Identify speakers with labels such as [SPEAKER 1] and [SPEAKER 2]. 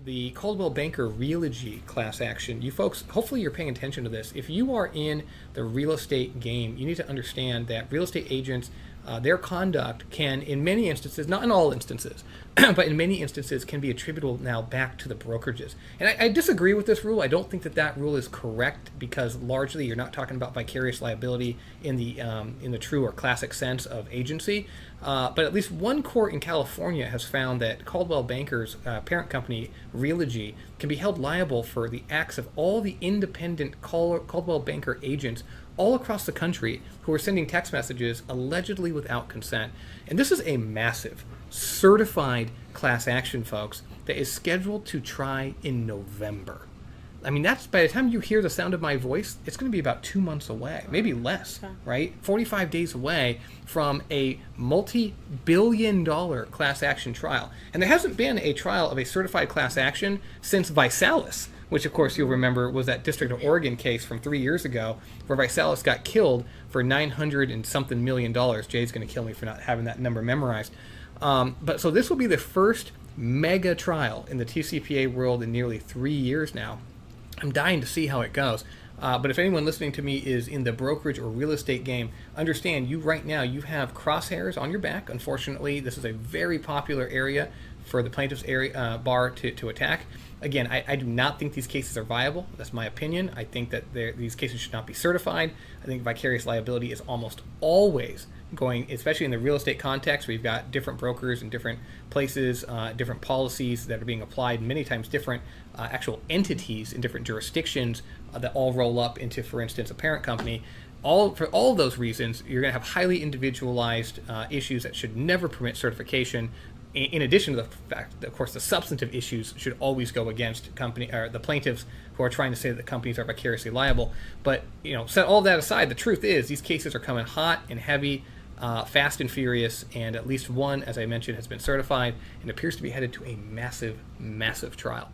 [SPEAKER 1] The Coldwell Banker Realogy class action. You folks, hopefully you're paying attention to this. If you are in the real estate game, you need to understand that real estate agents, their conduct can, in many instances, not in all instances, but in many instances can be attributable now back to the brokerages. And I disagree with this rule. I don't think that that rule is correct because largely you're not talking about vicarious liability in the true or classic sense of agency. But at least one court in California has found that Coldwell Banker's parent company, Realogy, can be held liable for the acts of all the independent Coldwell Banker agents all across the country who are sending text messages allegedly without consent. And this is a massive, certified class action, folks, that is scheduled to try in November. I mean, that's, by the time you hear the sound of my voice, it's going to be about 2 months away, maybe less, right? 45 days away from a multi-billion-dollar class action trial. And there hasn't been a trial of a certified class action since Visalis, which of course you'll remember was that District of Oregon case from 3 years ago where Visalis got killed for $900 and something million. Jay's going to kill me for not having that number memorized. But so this will be the first mega trial in the TCPA world in nearly 3 years now. I'm dying to see how it goes. But if anyone listening to me is in the brokerage or real estate game, understand you right now, you have crosshairs on your back. Unfortunately, this is a very popular area for the plaintiff's bar to attack. Again, I do not think these cases are viable. That's my opinion. I think that these cases should not be certified. I think vicarious liability is almost always going, especially in the real estate context where you've got different brokers in different places, different policies that are being applied, many times different actual entities in different jurisdictions that all roll up into, for instance, a parent company. For all of those reasons, you're going to have highly individualized issues that should never permit certification. In addition to the fact that, of course, the substantive issues should always go against the plaintiffs who are trying to say that the companies are vicariously liable. But, you know, set all that aside, the truth is these cases are coming hot and heavy, fast and furious, and at least one, as I mentioned, has been certified and appears to be headed to a massive, massive trial.